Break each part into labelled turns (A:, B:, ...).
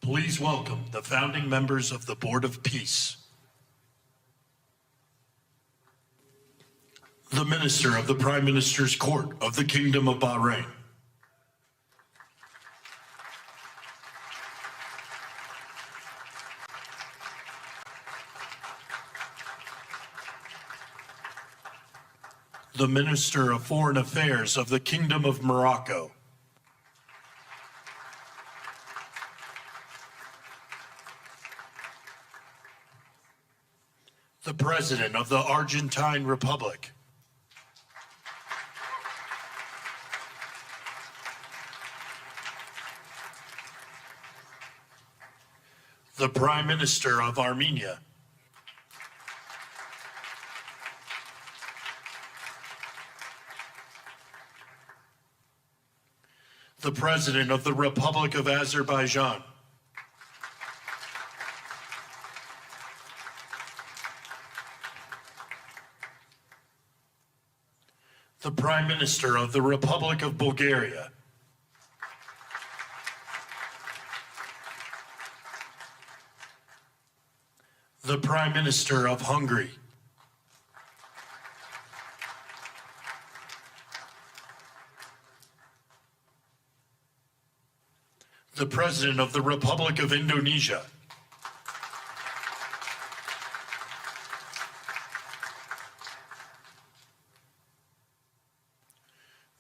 A: Please welcome the founding members of the Board of Peace. The Minister of the Prime Minister's Court of the Kingdom of Bahrain. The Minister of Foreign Affairs of the Kingdom of Morocco. The President of the Argentine Republic. The Prime Minister of Armenia. The President of the Republic of Azerbaijan. The Prime Minister of the Republic of Bulgaria. The Prime Minister of Hungary. The President of the Republic of Indonesia.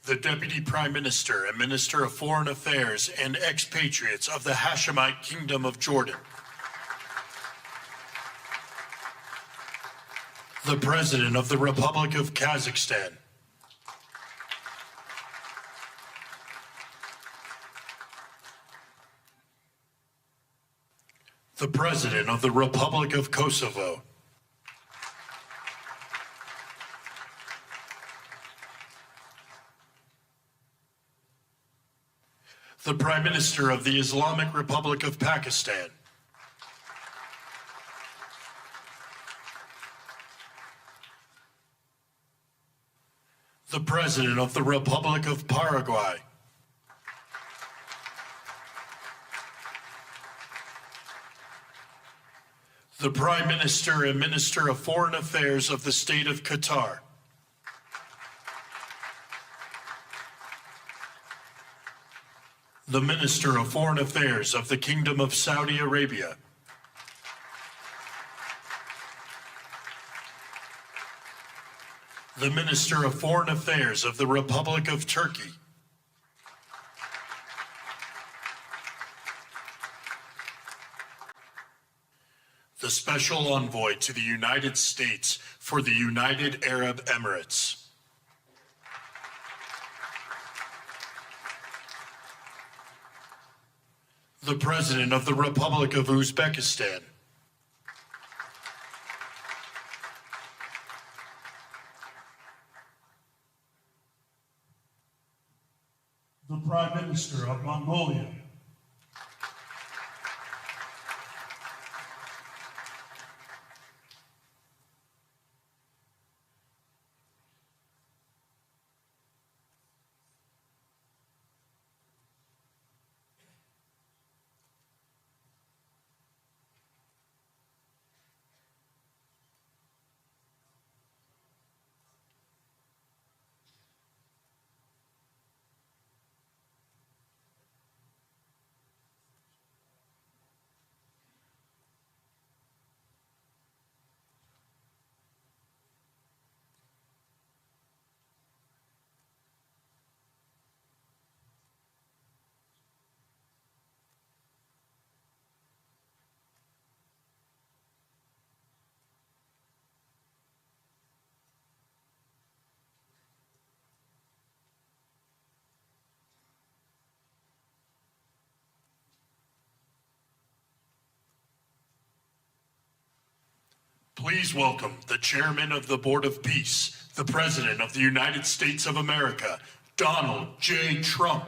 A: The Deputy Prime Minister and Minister of Foreign Affairs and expatriates of the Hashemite Kingdom of Jordan. The President of the Republic of Kazakhstan. The President of the Republic of Kosovo. The Prime Minister of the Islamic Republic of Pakistan. The President of the Republic of Paraguay. The Prime Minister and Minister of Foreign Affairs of the State of Qatar. The Minister of Foreign Affairs of the Kingdom of Saudi Arabia. The Minister of Foreign Affairs of the Republic of Turkey. The Special Envoy to the United States for the United Arab Emirates. The President of the Republic of Uzbekistan. The Prime Minister of Mongolia. Please welcome the Chairman of the Board of Peace, the President of the United States of America, Donald J. Trump.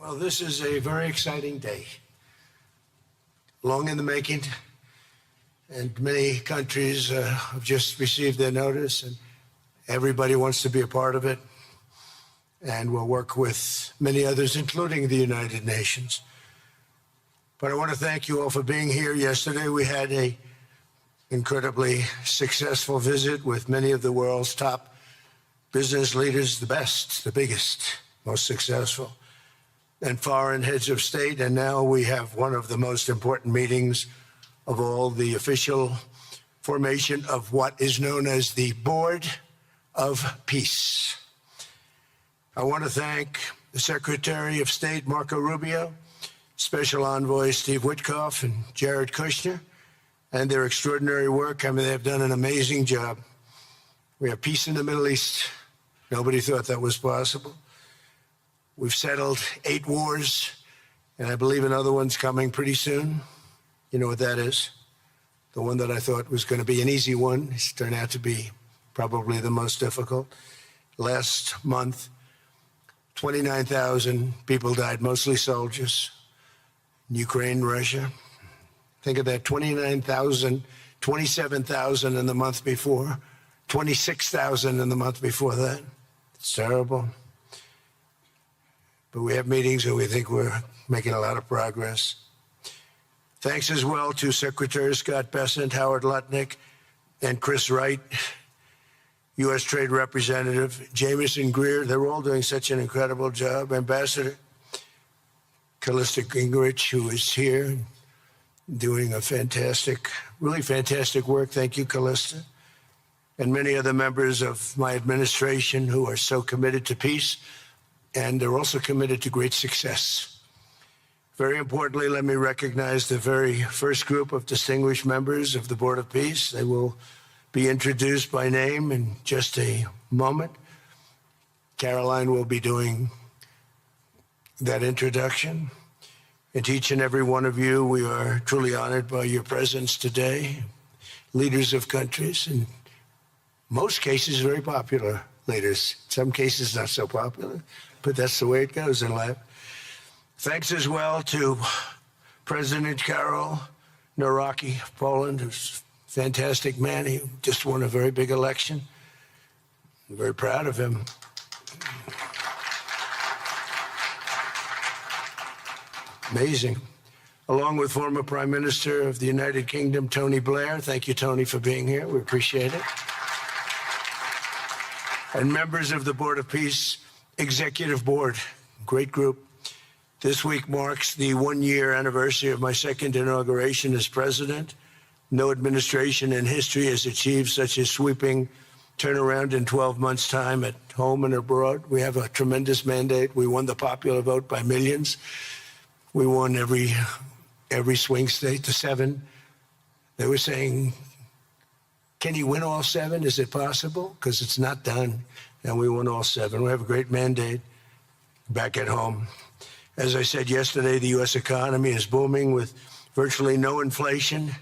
B: Well, this is a very exciting day, long in the making, and many countries have just received their notice, and everybody wants to be a part of it, and we'll work with many others, including the United Nations. But I want to thank you all for being here. Yesterday, we had an incredibly successful visit with many of the world's top business leaders, the best, the biggest, most successful, and foreign heads of state. And now we have one of the most important meetings of all, the official formation of what is known as the Board of Peace. I want to thank the Secretary of State, Marco Rubio, Special Envoy Steve Witkoff, and Jared Kushner, and their extraordinary work. I mean, they've done an amazing job. We have peace in the Middle East. Nobody thought that was possible. We've settled 8 wars, and I believe another one's coming pretty soon. You know what that is? The one that I thought was going to be an easy one has turned out to be probably the most difficult. Last month, 29,000 people died, mostly soldiers, in Ukraine, Russia. Think of that, 29,000, 27,000 in the month before, 26,000 in the month before that. It's terrible. But we have meetings and we think we're making a lot of progress. Thanks as well to Secretaries Scott Bessent, Howard Lutnick, and Chris Wright, U.S. Trade Representative, Jamieson Greer. They're all doing such an incredible job. Ambassador Callista Gingrich, who is here, doing a fantastic, really fantastic work. Thank you, Callista. And many other members of my administration who are so committed to peace, and they're also committed to great success. Very importantly, let me recognize the very first group of distinguished members of the Board of Peace. They will be introduced by name in just a moment. Caroline will be doing that introduction. And to each and every one of you, we are truly honored by your presence today. Leaders of countries, in most cases, very popular leaders. Some cases, not so popular, but that's the way it goes in life. Thanks as well to President Karol Nawrocki of Poland, who's a fantastic man. He just won a very big election. I'm very proud of him. Amazing. Along with former Prime Minister of the United Kingdom, Tony Blair. Thank you, Tony, for being here. We appreciate it. And members of the Board of Peace Executive Board, great group. This week marks the 1-year anniversary of my second inauguration as president. No administration in history has achieved such a sweeping turnaround in 12 months' time at home and abroad. We have a tremendous mandate. We won the popular vote by millions. We won every swing state to 7. They were saying, can you win all 7? Is it possible? Because it's not done. And we won all 7. We have a great mandate back at home. As I said yesterday, the U.S. economy is booming with virtually no inflation.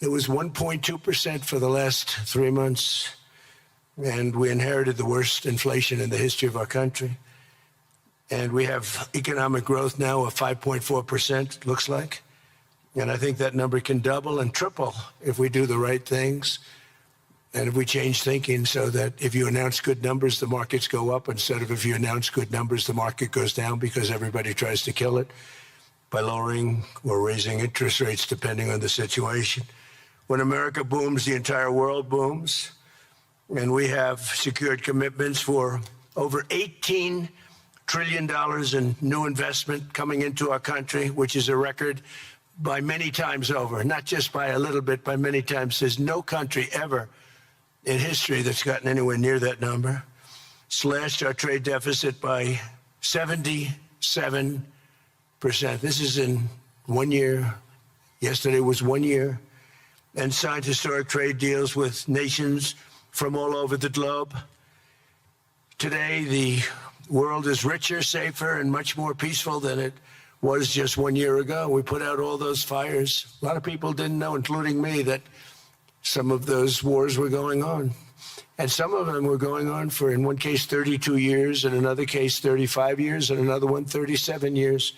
B: It was 1.2% for the last 3 months, and we inherited the worst inflation in the history of our country. And we have economic growth now of 5.4%, looks like. And I think that number can double and triple if we do the right things and if we change thinking so that if you announce good numbers, the markets go up, instead of if you announce good numbers, the market goes down because everybody tries to kill it by lowering or raising interest rates depending on the situation. When America booms, the entire world booms. And we have secured commitments for over $18 trillion in new investment coming into our country, which is a record by many times over, not just by a little bit, by many times. There's no country ever in history that's gotten anywhere near that number. Slashed our trade deficit by 77%. This is in 1 year. Yesterday was 1 year. And signed historic trade deals with nations from all over the globe. Today, the world is richer, safer, and much more peaceful than it was just 1 year ago. We put out all those fires. A lot of people didn't know, including me, that some of those wars were going on. And some of them were going on for, in one case, 32 years, in another case, 35 years, and another one, 37 years.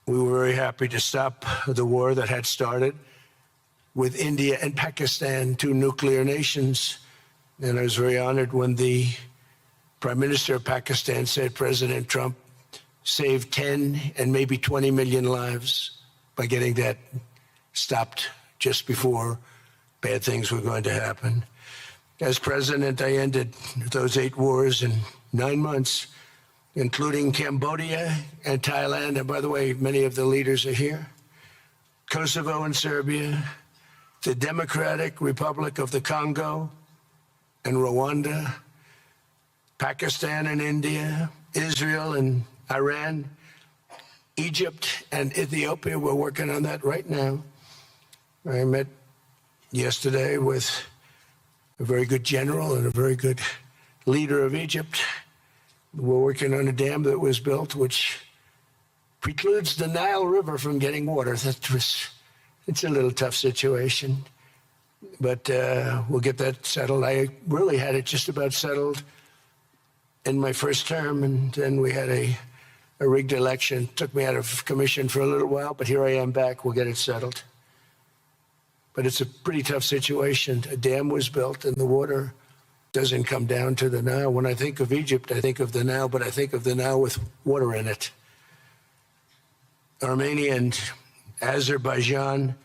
B: We were very happy to stop the war that had started with India and Pakistan, two nuclear nations. And I was very honored when the Prime Minister of Pakistan said President Trump saved 10 and maybe 20 million lives by getting that stopped just before bad things were going to happen. As president, I ended those 8 wars in 9 months, including Cambodia and Thailand. And by the way, many of the leaders are here. Kosovo and Serbia, the Democratic Republic of the Congo and Rwanda, Pakistan and India, Israel and Iran, Egypt and Ethiopia. We're working on that right now. I met yesterday with a very good general and a very good leader of Egypt. We're working on a dam that was built which precludes the Nile River from getting water. It's a little tough situation, but we'll get that settled. I really had it just about settled in my first term, and then we had a rigged election. Took me out of commission for a little while, but here I am back. We'll get it settled. But it's a pretty tough situation. A dam was built and the water doesn't come down to the Nile. When I think of Egypt, I think of the Nile, but I think of the Nile with water in it. Armenia and Azerbaijan,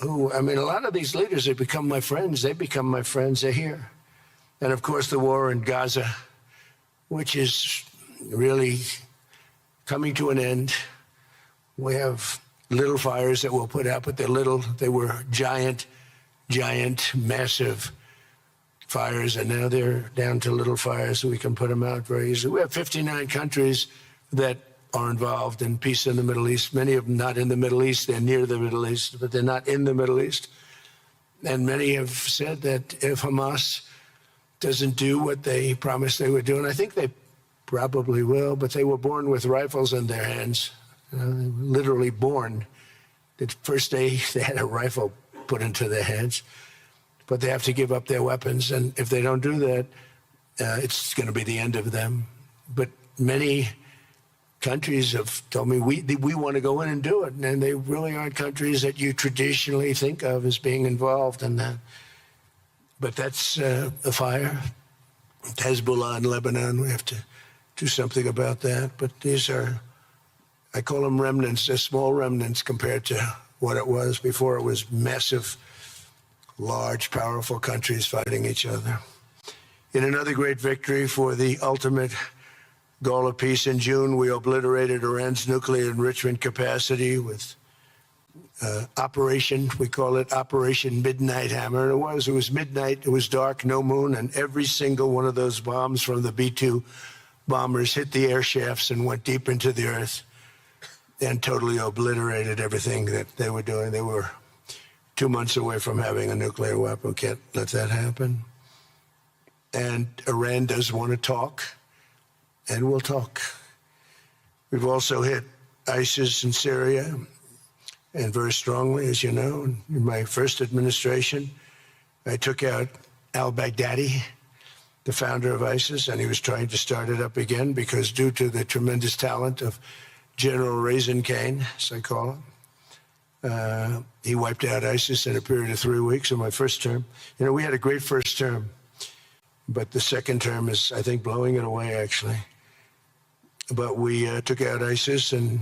B: who, I mean, a lot of these leaders have become my friends. They become my friends. They're here. And of course, the war in Gaza, which is really coming to an end. We have little fires that we'll put out, but they're little. They were giant, massive fires, and now they're down to little fires, so we can put them out very easily. We have 59 countries that are involved in peace in the Middle East. Many of them not in the Middle East. They're near the Middle East, but they're not in the Middle East. And many have said that if Hamas doesn't do what they promised they would do, and I think they probably will, but they were born with rifles in their hands. Literally born. The first day they had a rifle put into their hands, but they have to give up their weapons. And if they don't do that, it's going to be the end of them. But many countries have told me we want to go in and do it. And they really aren't countries that you traditionally think of as being involved in that. But that's a fire. Hezbollah in Lebanon, we have to do something about that. But these are, I call them remnants. They're small remnants compared to what it was before. It was massive, large, powerful countries fighting each other. In another great victory for the ultimate goal of peace in June, we obliterated Iran's nuclear enrichment capacity with Operation, we call it Operation Midnight Hammer. And it was midnight, it was dark, no moon, and every single one of those bombs from the B-2 bombers hit the air shafts and went deep into the earth and totally obliterated everything that they were doing. They were 2 months away from having a nuclear weapon. Can't let that happen. And Iran does want to talk, and we'll talk. We've also hit ISIS in Syria, and very strongly, as you know. In my first administration, I took out al-Baghdadi, the founder of ISIS, and he was trying to start it up again because due to the tremendous talent of General Raisin Kane, as I call him, he wiped out ISIS in a period of 3 weeks in my first term. You know, we had a great first term, but the second term is, I think, blowing it away, actually. But we took out ISIS, and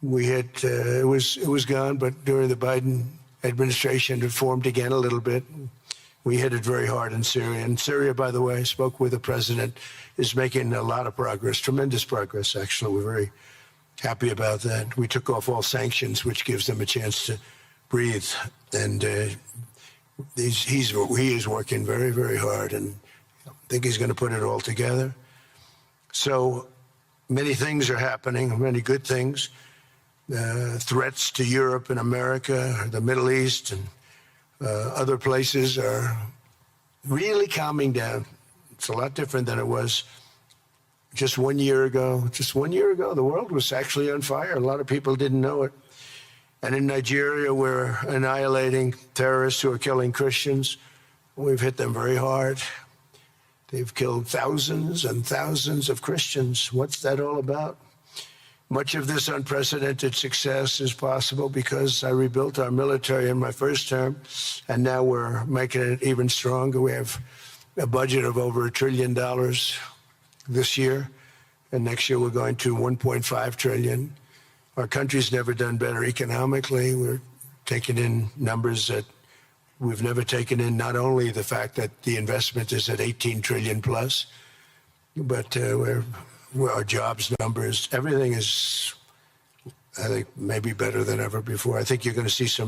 B: we had, it was gone, but during the Biden administration, it formed again a little bit. We hit it very hard in Syria. And Syria, by the way, I spoke with the president, is making a lot of progress, tremendous progress, actually. We're very happy about that. We took off all sanctions, which gives them a chance to breathe. And he is working very, very hard, and I think he's going to put it all together. So many things are happening, many good things. Threats to Europe and America, the Middle East, and other places are really calming down. It's a lot different than it was just 1 year ago. Just 1 year ago, the world was actually on fire. A lot of people didn't know it. And in Nigeria, we're annihilating terrorists who are killing Christians. We've hit them very hard. They've killed thousands and thousands of Christians. What's that all about? Much of this unprecedented success is possible because I rebuilt our military in my first term, and now we're making it even stronger. We have a budget of over $1 trillion this year, and next year we're going to $1.5 trillion. Our country's never done better economically. We're taking in numbers that we've never taken in, not only the fact that the investment is at 18 trillion plus, but our jobs numbers, everything is, I think, maybe better than ever before. I think you're going to see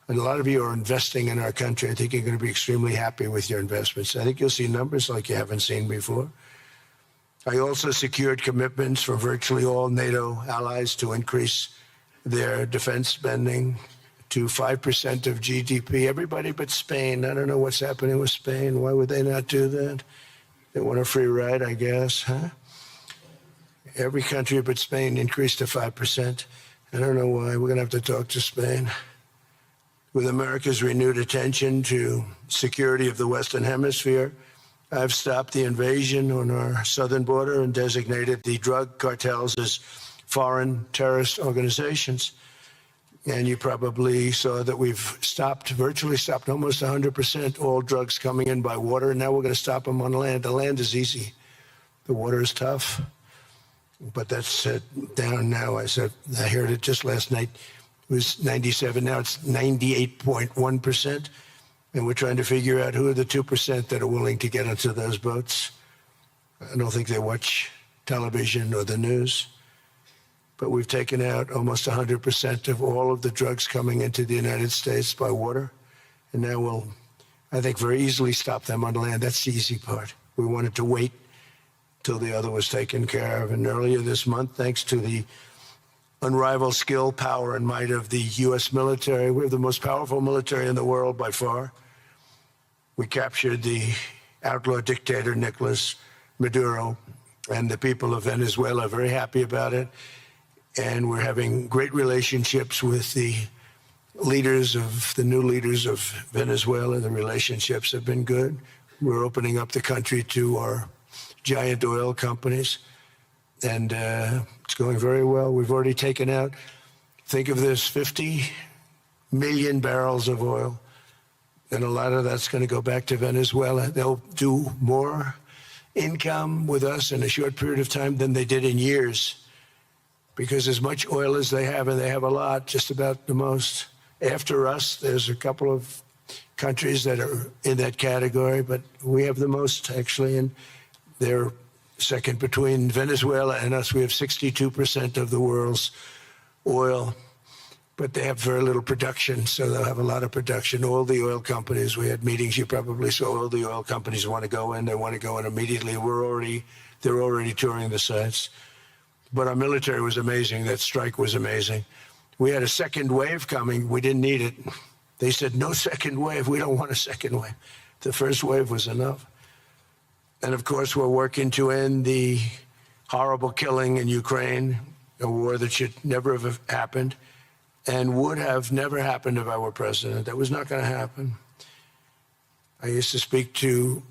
B: a lot of you are investing in our country. I think you're going to be extremely happy with your investments. I think you'll see numbers like you haven't seen before. I also secured commitments from virtually all NATO allies to increase their defense spending to 5% of GDP. Everybody but Spain. I don't know what's happening with Spain. Why would they not do that? They want a free ride, I guess, huh? Every country but Spain increased to 5%. I don't know why. We're going to have to talk to Spain. With America's renewed attention to security of the Western Hemisphere, I've stopped the invasion on our southern border and designated the drug cartels as foreign terrorist organizations. And you probably saw that we've virtually stopped almost 100% all drugs coming in by water. And now we're going to stop them on land. The land is easy. The water is tough. But that's down now. I heard it just last night. It was 97. Now it's 98.1%. And we're trying to figure out who are the 2% that are willing to get onto those boats. I don't think they watch television or the news. But we've taken out almost 100% of all of the drugs coming into the United States by water. And now we'll, I think, very easily stop them on land. That's the easy part. We wanted to wait till the other was taken care of. And earlier this month, thanks to the unrivaled skill, power, and might of the U.S. military, we have the most powerful military in the world by far. We captured the outlaw dictator Nicolas Maduro, and the people of Venezuela are very happy about it. And we're having great relationships with the new leaders of Venezuela. The relationships have been good. We're opening up the country to our giant oil companies, and it's going very well. We've already taken out, think of this, 50 million barrels of oil, and a lot of that's going to go back to Venezuela. They'll do more income with us in a short period of time than they did in years, because as much oil as they have, and they have a lot, just about the most. After us, there's a couple of countries that are in that category, but we have the most, actually, and they're second between Venezuela and us. We have 62% of the world's oil, but they have very little production, so they'll have a lot of production. All the oil companies, we had meetings, you probably saw, all the oil companies want to go in. They want to go in immediately. They're already touring the sites. But our military was amazing. That strike was amazing. We had a second wave coming. We didn't need it. They said, no second wave. We don't want a second wave. The first wave was enough. And of course, we're working to end the horrible killing in Ukraine, a war that should never have happened and would have never happened if I were president. That was not going to happen. I used to speak to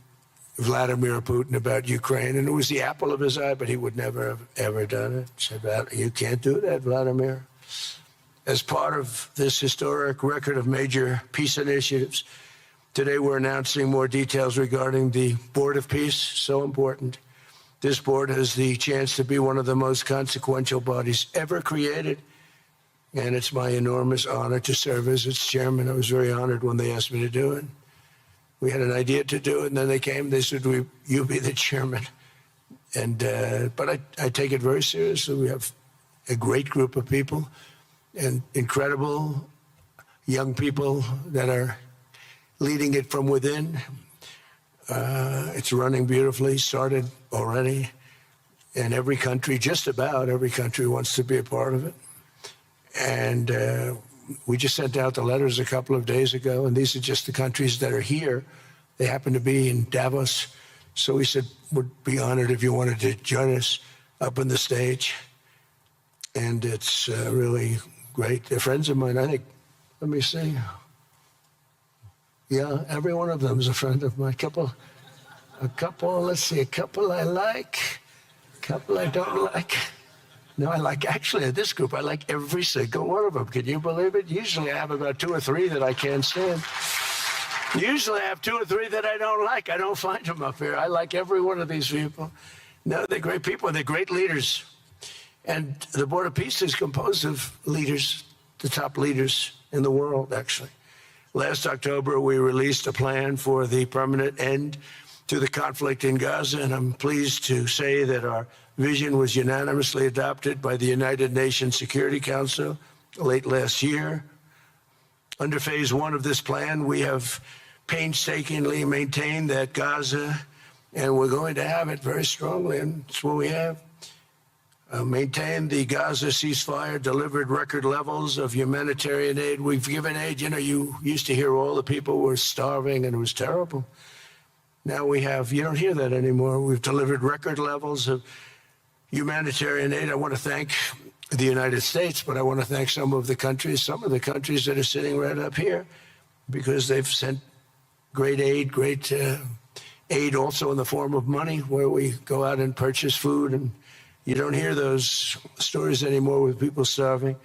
B: Vladimir Putin about Ukraine, and it was the apple of his eye, but he would never have ever done it. Said, you can't do that, Vladimir. As part of this historic record of major peace initiatives, today we're announcing more details regarding the Board of Peace, so important. This board has the chance to be one of the most consequential bodies ever created, and it's my enormous honor to serve as its chairman. I was very honored when they asked me to do it. We had an idea to do it, and then they came. They said, "You be the chairman." And but I take it very seriously. We have a great group of people, and incredible young people that are leading it from within. It's running beautifully. Started already, and every country, just about every country, wants to be a part of it. And we just sent out the letters a couple of days ago, and these are just the countries that are here. They happen to be in Davos. So we said, we'd be honored if you wanted to join us up on the stage. And it's really great. They're friends of mine, I think. Let me see. Yeah, every one of them is a friend of mine. A couple I like, a couple I don't like. No, I like, actually, this group, I like every single one of them. Can you believe it? Usually I have about 2 or 3 that I can't stand. Usually I have 2 or 3 that I don't like. I don't find them up here. I like every one of these people. No, they're great people. They're great leaders. And the Board of Peace is composed of leaders, the top leaders in the world, actually. Last October, we released a plan for the permanent end to the conflict in Gaza, and I'm pleased to say that our vision was unanimously adopted by the United Nations Security Council late last year. Under phase 1 of this plan, we have painstakingly maintained that Gaza, and we're going to have it very strongly, and it's what we have. Maintained the Gaza ceasefire, delivered record levels of humanitarian aid. We've given aid. You know, you used to hear all the people were starving and it was terrible. Now you don't hear that anymore. We've delivered record levels of humanitarian aid. I want to thank the United States, but I want to thank some of the countries that are sitting right up here, because they've sent great aid also in the form of money, where we go out and purchase food, and you don't hear those stories anymore with people starving.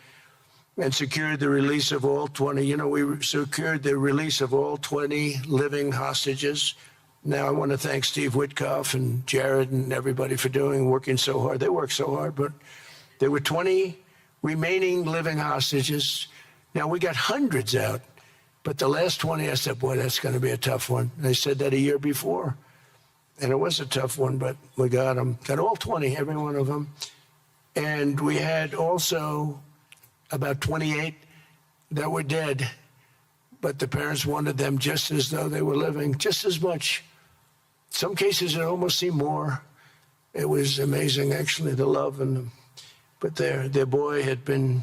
B: And secured the release of all 20, we secured the release of all 20 living hostages. Now I want to thank Steve Witkoff and Jared and everybody for working so hard. They worked so hard, but there were 20 remaining living hostages. Now we got hundreds out, but the last 20, I said, boy, that's going to be a tough one. And I said that a year before. And it was a tough one, but we got them. Got all 20, every one of them. And we had also about 28 that were dead, but the parents wanted them just as though they were living, just as much. Some cases it almost seemed more. It was amazing, actually, the love and them. But their boy had been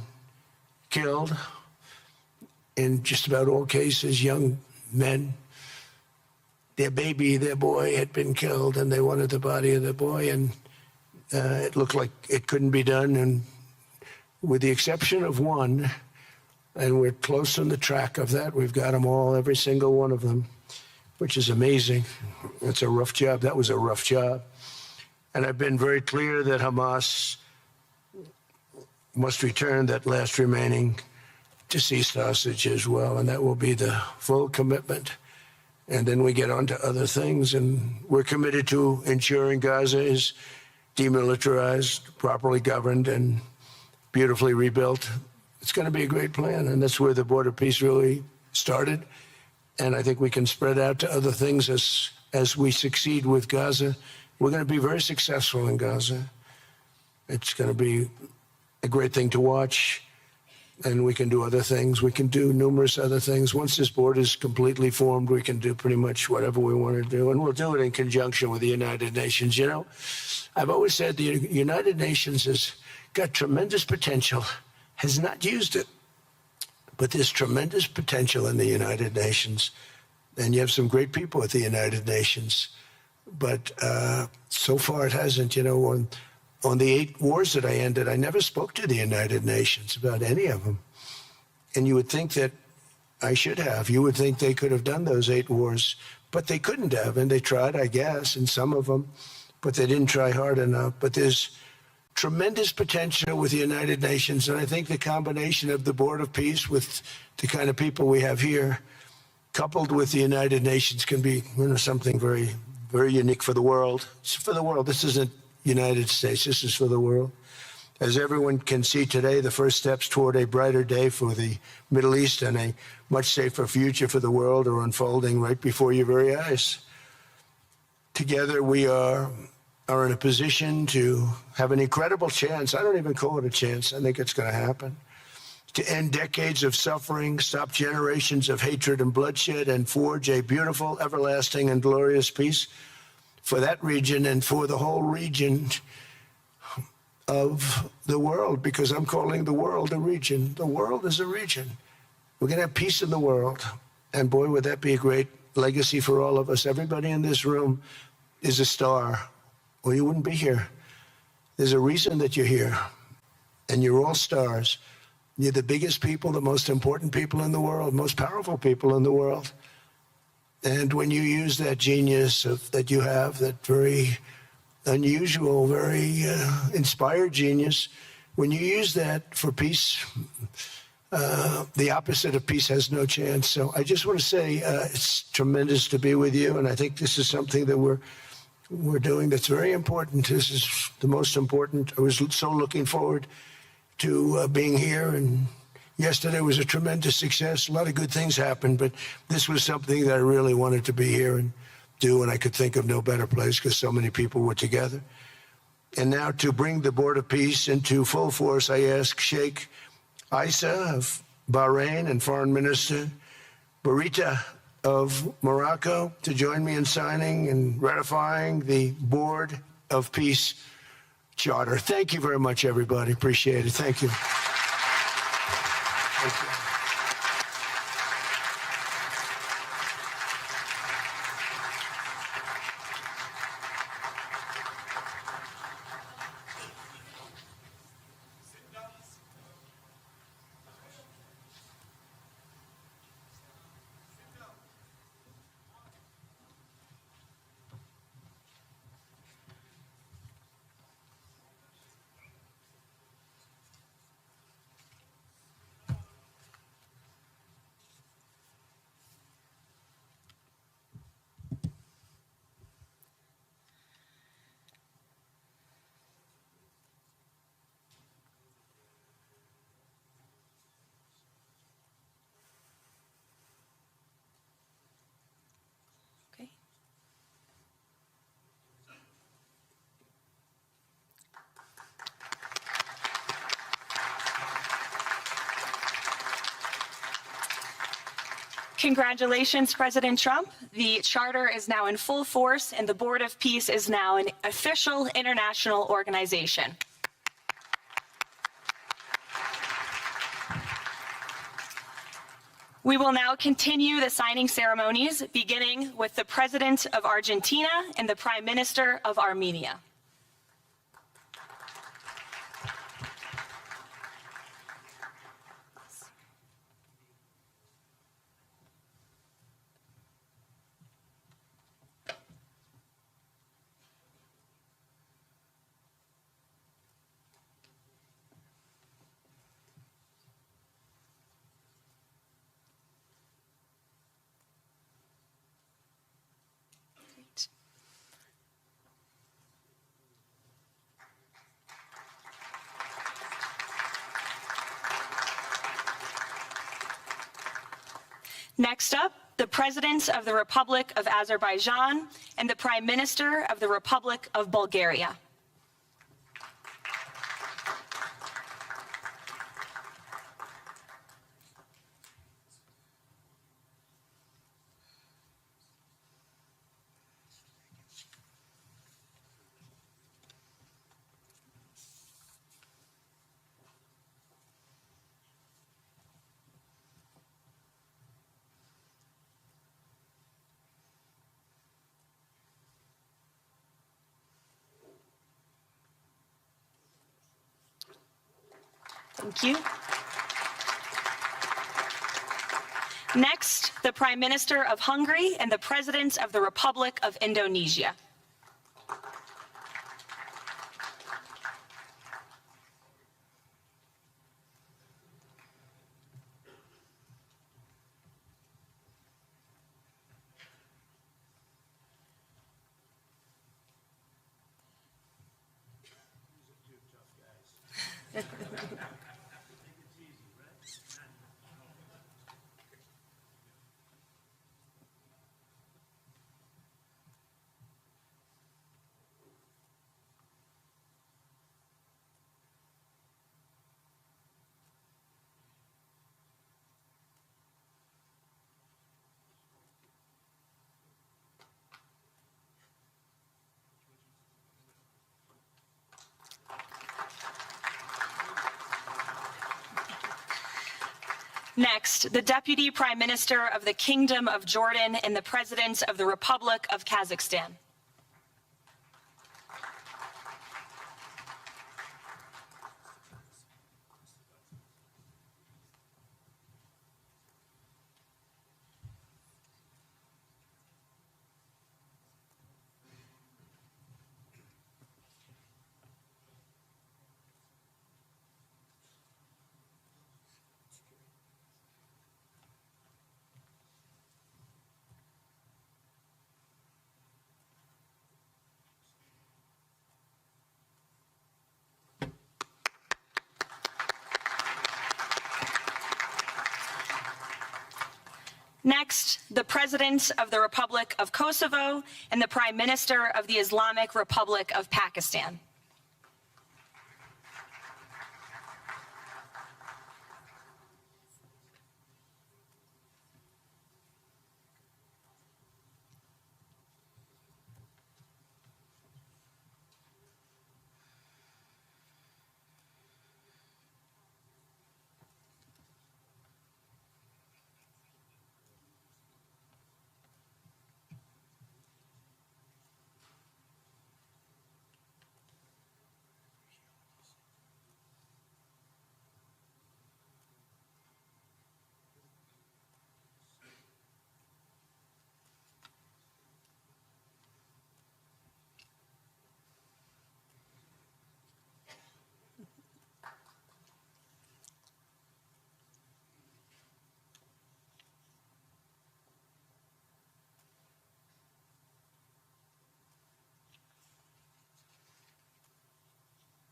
B: killed. In just about all cases, young men. Their boy had been killed, and they wanted the body of the boy, and it looked like it couldn't be done. And with the exception of one, and we're close on the track of that, we've got them all, every single one of them, which is amazing. It's a rough job. That was a rough job. And I've been very clear that Hamas must return that last remaining deceased hostage as well, and that will be the full commitment. And then we get on to other things, and we're committed to ensuring Gaza is demilitarized, properly governed, and beautifully rebuilt. It's going to be a great plan, and that's where the Board of Peace really started. And I think we can spread out to other things as we succeed with Gaza. We're going to be very successful in Gaza. It's going to be a great thing to watch. And we can do other things. We can do numerous other things. Once this board is completely formed, we can do pretty much whatever we want to do. And we'll do it in conjunction with the United Nations. You know, I've always said the United Nations has got tremendous potential, has not used it. But there's tremendous potential in the United Nations. And you have some great people at the United Nations. But so far it hasn't. You know, on the 8 wars that I ended, I never spoke to the United Nations about any of them. And you would think that I should have. You would think they could have done those 8 wars, but they couldn't have. And they tried, I guess, in some of them, but they didn't try hard enough. But there's tremendous potential with the United Nations. And I think the combination of the Board of Peace with the kind of people we have here, coupled with the United Nations, can be something very, very unique for the world. It's for the world. This isn't United States. This is for the world. As everyone can see today, the first steps toward a brighter day for the Middle East and a much safer future for the world are unfolding right before your very eyes. Together, we are in a position to have an incredible chance. I don't even call it a chance. I think it's going to happen. To end decades of suffering, stop generations of hatred and bloodshed, and forge a beautiful, everlasting, and glorious peace for that region and for the whole region of the world, because I'm calling the world a region. The world is a region. We're going to have peace in the world. And boy, would that be a great legacy for all of us. Everybody in this room is a star, or you wouldn't be here. There's a reason that you're here, and you're all stars. You're the biggest people, the most important people in the world, most powerful people in the world. And when you use that genius that you have, that very unusual, very inspired genius, when you use that for peace, the opposite of peace has no chance. So I just want to say it's tremendous to be with you, and I think this is something that we're doing that's very important. This is the most important. I was so looking forward to being here, and yesterday was a tremendous success. A lot of good things happened, but this was something that I really wanted to be here and do, and I could think of no better place because so many people were together. And now to bring the Board of Peace into full force, I ask Sheikh Isa of Bahrain and Foreign Minister Barita of Morocco to join me in signing and ratifying the Board of Peace Charter. Thank you very much, everybody. Appreciate it. Thank you. Thank you.
C: Okay. Congratulations, President Trump. The charter is now in full force, and the Board of Peace is now an official international organization. We will now continue the signing ceremonies, beginning with the President of Argentina and the Prime Minister of Armenia. Next up, the President of the Republic of Azerbaijan and the Prime Minister of the Republic of Bulgaria. Thank you. Next, the Prime Minister of Hungary and the President of the Republic of Indonesia. Next, the Deputy Prime Minister of the Kingdom of Jordan and the President of the Republic of Kazakhstan. Next, the President of the Republic of Kosovo and the Prime Minister of the Islamic Republic of Pakistan.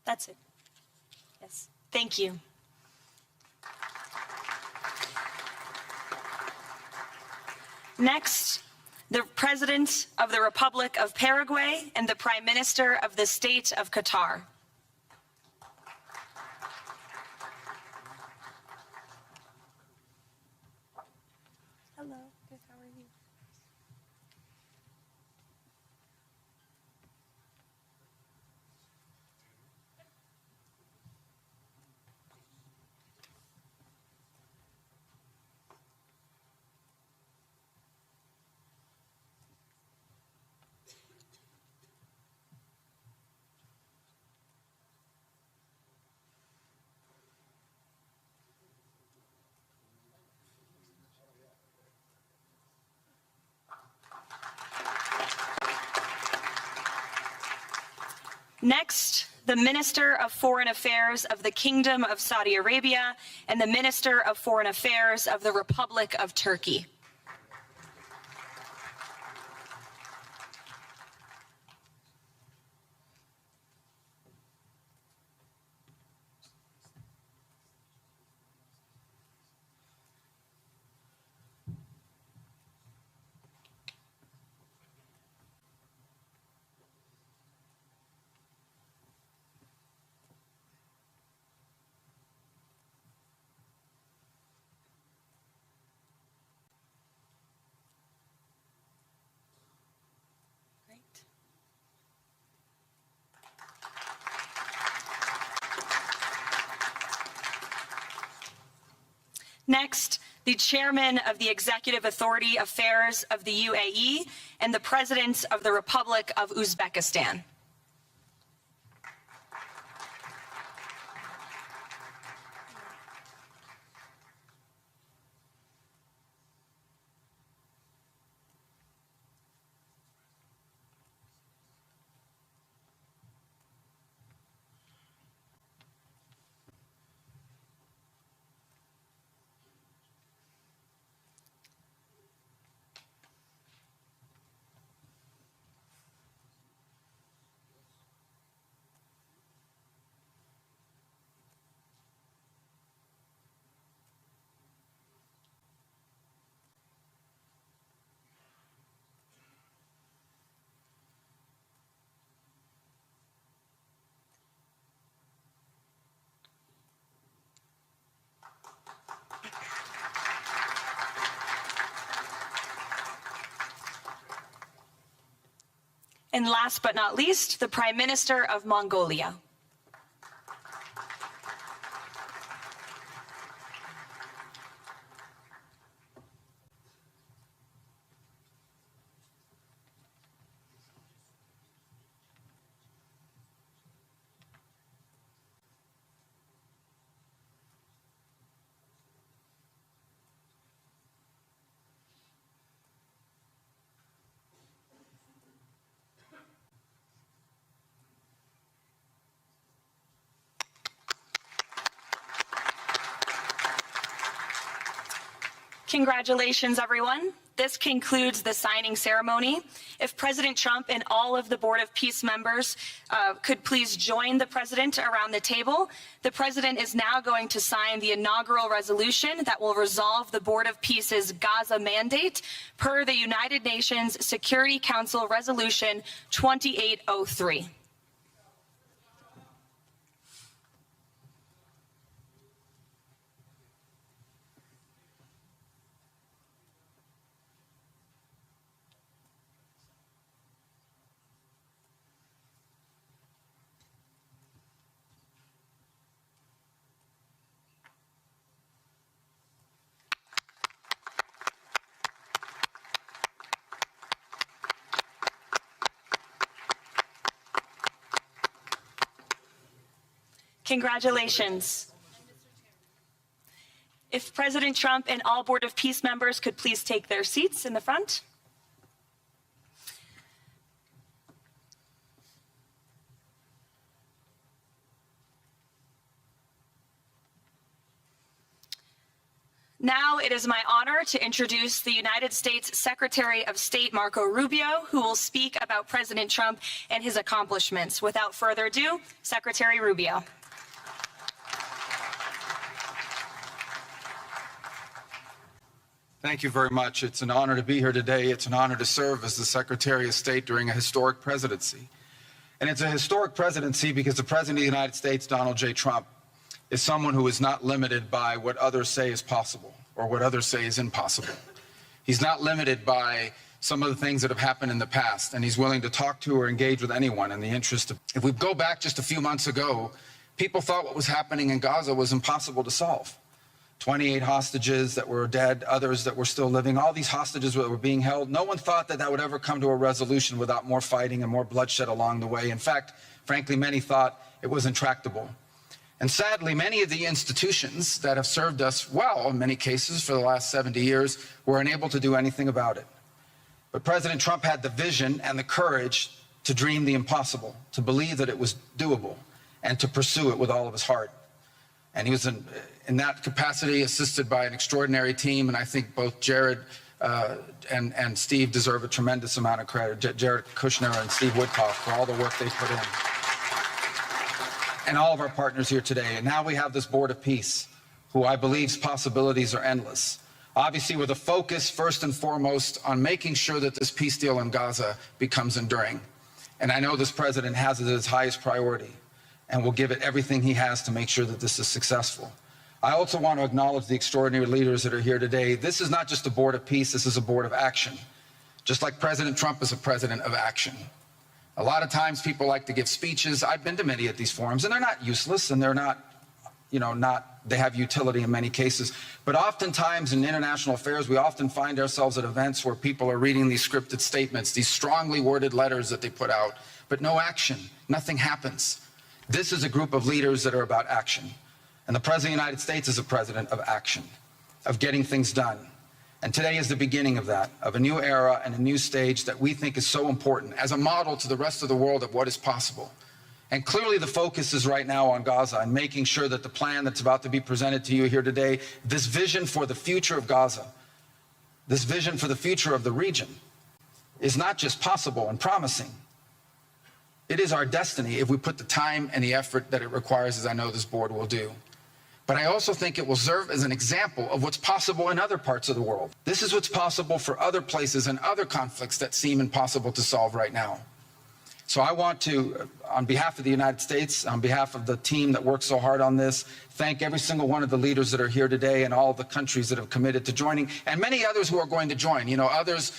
C: That's it. Yes. Thank you. Next, the President of the Republic of Paraguay and the Prime Minister of the State of Qatar. Hello. Good. How are you? Next, the Minister of Foreign Affairs of the Kingdom of Saudi Arabia and the Minister of Foreign Affairs of the Republic of Turkey. Next, the Chairman of the Executive Authority Affairs of the UAE and the President of the Republic of Uzbekistan. And last but not least, the Prime Minister of Mongolia. Congratulations, everyone. This concludes the signing ceremony. If President Trump and all of the Board of Peace members could please join the President around the table. The President is now going to sign the inaugural resolution that will resolve the Board of Peace's Gaza mandate per the United Nations Security Council Resolution 2803. Congratulations. If President Trump and all Board of Peace members could please take their seats in the front. Now it is my honor to introduce the United States Secretary of State Marco Rubio, who will speak about President Trump and his accomplishments. Without further ado, Secretary Rubio.
D: Thank you very much. It's an honor to be here today. It's an honor to serve as the Secretary of State during a historic presidency. And it's a historic presidency because the President of the United States, Donald J. Trump, is someone who is not limited by what others say is possible or what others say is impossible. He's not limited by some of the things that have happened in the past, and he's willing to talk to or engage with anyone in the interest of... If we go back just a few months ago, people thought what was happening in Gaza was impossible to solve. 28 hostages that were dead, others that were still living, all these hostages that were being held. No one thought that that would ever come to a resolution without more fighting and more bloodshed along the way. In fact, frankly, many thought it was intractable. And sadly, many of the institutions that have served us well, in many cases, for the last 70 years, were unable to do anything about it. But President Trump had the vision and the courage to dream the impossible, to believe that it was doable, and to pursue it with all of his heart. And he was in that capacity assisted by an extraordinary team, and I think both Jared and Steve deserve a tremendous amount of credit, Jared Kushner and Steve Woodcock, for all the work they put in. And all of our partners here today. And now we have this Board of Peace, who I believe's possibilities are endless. Obviously, with a focus, first and foremost, on making sure that this peace deal in Gaza becomes enduring. And I know this president has it as his highest priority, and will give it everything he has to make sure that this is successful. I also want to acknowledge the extraordinary leaders that are here today. This is not just a Board of Peace, this is a Board of Action. Just like President Trump is a president of action. A lot of times people like to give speeches. I've been to many of these forums, and they're not useless, and they're not, they have utility in many cases. But oftentimes in international affairs, we often find ourselves at events where people are reading these scripted statements, these strongly worded letters that they put out, but no action, nothing happens. This is a group of leaders that are about action. And the President of the United States is a president of action, of getting things done. And today is the beginning of that, of a new era and a new stage that we think is so important as a model to the rest of the world of what is possible. And clearly the focus is right now on Gaza and making sure that the plan that's about to be presented to you here today, this vision for the future of Gaza, this vision for the future of the region, is not just possible and promising. It is our destiny if we put the time and the effort that it requires, as I know this board will do. But I also think it will serve as an example of what's possible in other parts of the world. This is what's possible for other places and other conflicts that seem impossible to solve right now. So I want to, on behalf of the United States, on behalf of the team that worked so hard on this, thank every single one of the leaders that are here today and all the countries that have committed to joining, and many others who are going to join. Others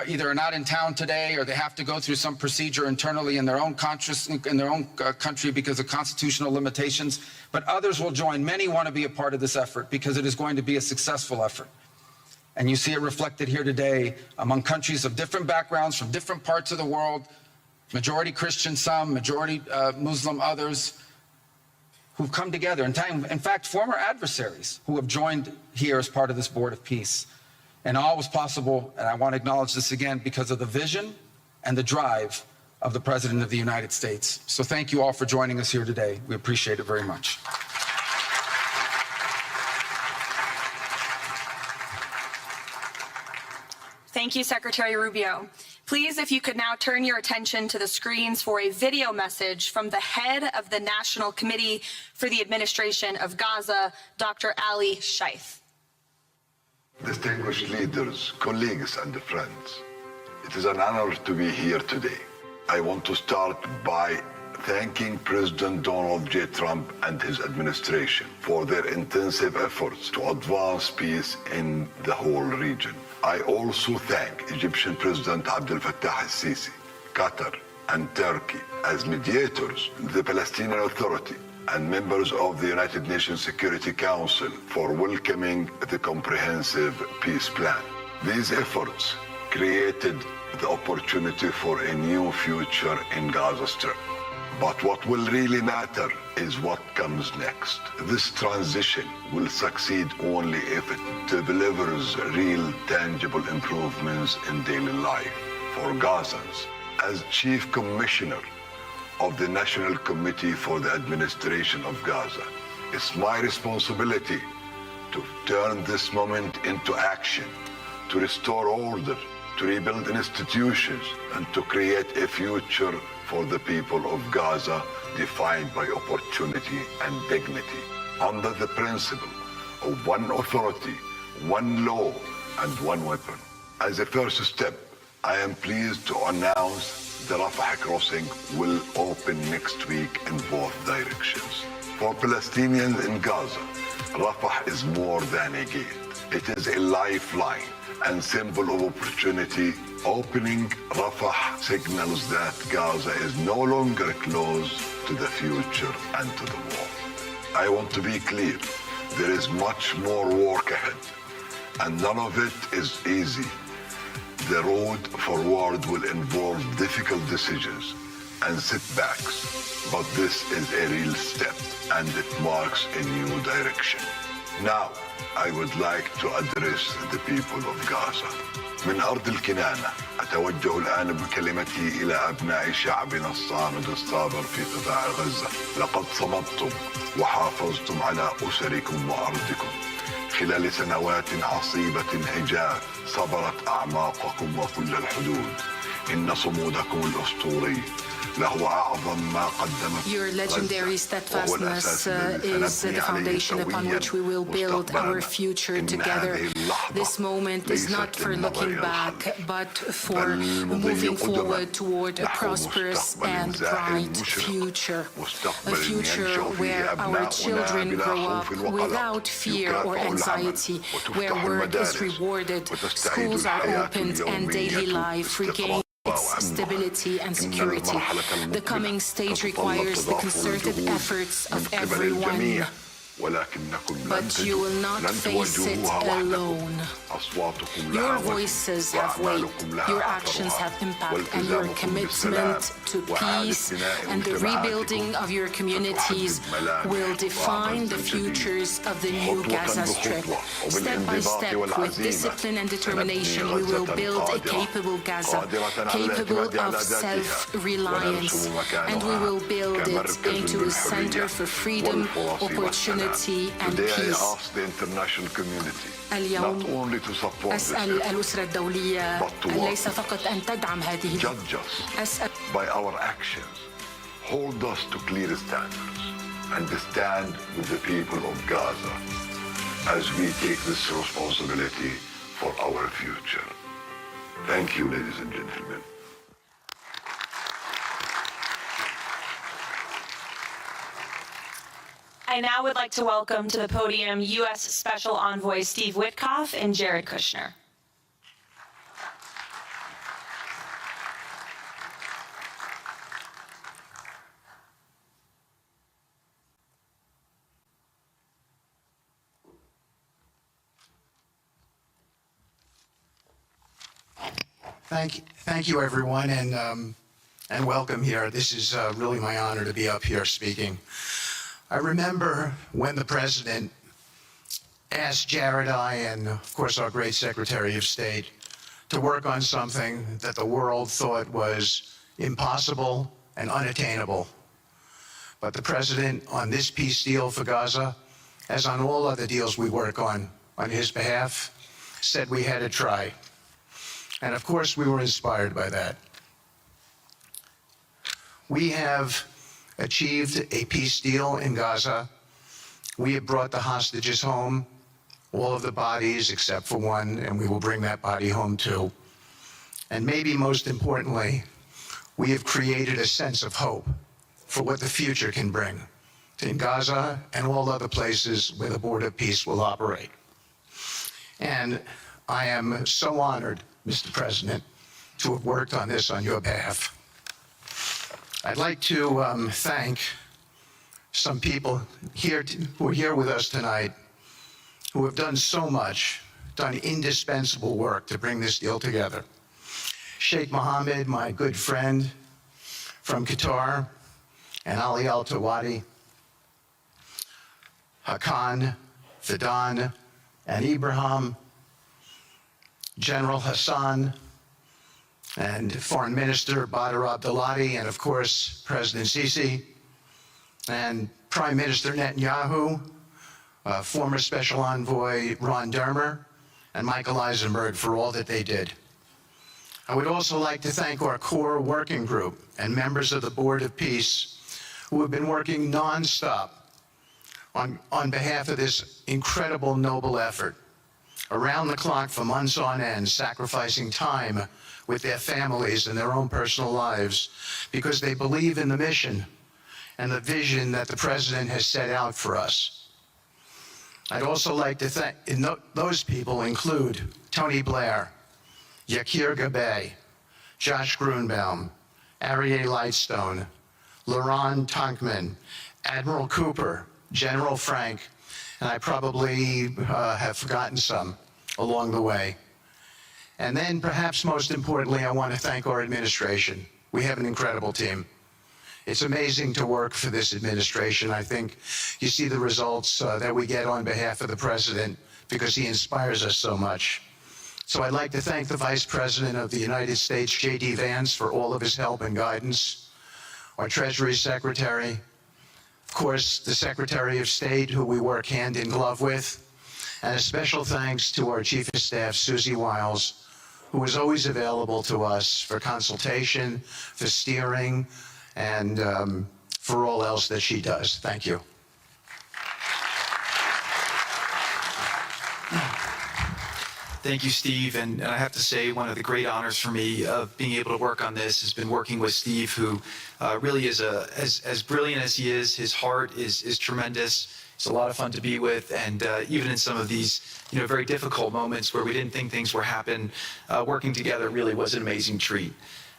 D: either are not in town today or they have to go through some procedure internally in their own country because of constitutional limitations. But others will join. Many want to be a part of this effort because it is going to be a successful effort. And you see it reflected here today among countries of different backgrounds from different parts of the world, majority Christian some, majority Muslim others, who've come together. In fact, former adversaries who have joined here as part of this Board of Peace. And all was possible, and I want to acknowledge this again, because of the vision and the drive of the President of the United States. So thank you all for joining us here today. We appreciate it very much.
C: Thank you, Secretary Rubio. Please, if you could now turn your attention to the screens for a video message from the head of the National Committee for the Administration of Gaza, Dr. Ali Shaith.
E: Distinguished leaders, colleagues, and friends, it is an honor to be here today. I want to start by thanking President Donald J. Trump and his administration for their intensive efforts to advance peace in the whole region. I also thank Egyptian President Abdel Fattah al-Sisi, Qatar, and Turkey as mediators, the Palestinian Authority, and members of the United Nations Security Council for welcoming the comprehensive peace plan. These efforts created the opportunity for a new future in Gaza Strip. But what will really matter is what comes next. This transition will succeed only if it delivers real, tangible improvements in daily life for Gazans. As Chief Commissioner of the National Committee for the Administration of Gaza, it's my responsibility to turn this moment into action, to restore order, to rebuild institutions, and to create a future for the people of Gaza defined by opportunity and dignity, under the principle of one authority, one law, and one weapon. As a first step, I am pleased to announce the Rafah crossing will open next week in both directions. For Palestinians in Gaza, Rafah is more than a gate. It is a lifeline and symbol of opportunity. Opening Rafah signals that Gaza is no longer closed to the future and to the world. I want to be clear, there is much more work ahead, and none of it is easy. The road forward will involve difficult decisions and setbacks, but this is a real step, and it marks a new direction. Now, I would like to address the people of Gaza. من أرض الكنانة أتوجه الآن بكلمتي إلى أبناء شعبنا الصامد الصابر في قطاع غزة. لقد صمدتم وحافظتم على أسركم وأرضكم خلال سنوات عصيبة هجاء صبرت أعماقكم وكل الحدود. إن صمودكم الأسطوري له أعظم ما قدمت.
F: Your legendary steadfastness is the foundation upon which we will build our future together. This moment is not for looking back, but for moving forward toward a prosperous and bright future. A future where our children grow up without fear or anxiety, where work is rewarded, schools are opened, and daily life regains its stability and security. The coming stage requires the concerted efforts of everyone, but you will not face it alone. Your voices have weight, your actions have impact, and your commitment to peace and the rebuilding of your communities will define the futures of the new Gaza Strip. Step by step, with discipline and determination, we will build a capable Gaza, capable of self-reliance, and we will build it into a center for freedom, opportunity, and peace. اليوم أسأل الأسرة الدولية ليس فقط أن تدعم هذه أسأل
E: by our actions, hold us to clear standards and stand with the people of Gaza as we take this responsibility for our future. Thank you, ladies and gentlemen.
C: I now would like to welcome to the podium U.S. Special Envoy Steve Witkoff and Jared Kushner.
G: Thank you, everyone, and welcome here. This is really my honor to be up here speaking. I remember when the president asked Jared, and of course our great Secretary of State, to work on something that the world thought was impossible and unattainable. But the president, on this peace deal for Gaza, as on all other deals we work on his behalf, said we had to try. And of course, we were inspired by that. We have achieved a peace deal in Gaza. We have brought the hostages home, all of the bodies except for one, and we will bring that body home too. And maybe most importantly, we have created a sense of hope for what the future can bring in Gaza and all other places where the Board of Peace will operate. And I am so honored, Mr. President, to have worked on this on your behalf. I'd like to thank some people here who are here with us tonight who have done so much, done indispensable work to bring this deal together. Sheikh Mohammed, my good friend from Qatar, and Ali Al-Tawadi, Hakan, Fidan, and Ibrahim, General Hassan, and Foreign Minister Badr Abdulati, and of course, President Sisi, and Prime Minister Netanyahu, former Special Envoy Ron Dermer, and Michael Eisenberg for all that they did. I would also like to thank our core working group and members of the Board of Peace who have been working nonstop on behalf of this incredible, noble effort, around the clock for months on end, sacrificing time with their families and their own personal lives because they believe in the mission and the vision that the President has set out for us. I'd also like to thank, those people include Tony Blair, Yakir Gabay, Josh Grunbaum, Aryeh Lightstone, Laurent Tankman, Admiral Cooper, General Frank, and I probably have forgotten some along the way. And then perhaps most importantly, I want to thank our administration. We have an incredible team. It's amazing to work for this administration. I think you see the results that we get on behalf of the President because he inspires us so much. So I'd like to thank the Vice President of the United States, J.D. Vance, for all of his help and guidance, our Treasury Secretary, of course, the Secretary of State, who we work hand in glove with, and a special thanks to our Chief of Staff, Susie Wiles, who is always available to us for consultation, for steering, and for all else that she does. Thank you.
H: Thank you, Steve. And I have to say, one of the great honors for me of being able to work on this has been working with Steve, who really is as brilliant as he is. His heart is tremendous. It's a lot of fun to be with. And even in some of these, very difficult moments where we didn't think things were happening, working together really was an amazing treat.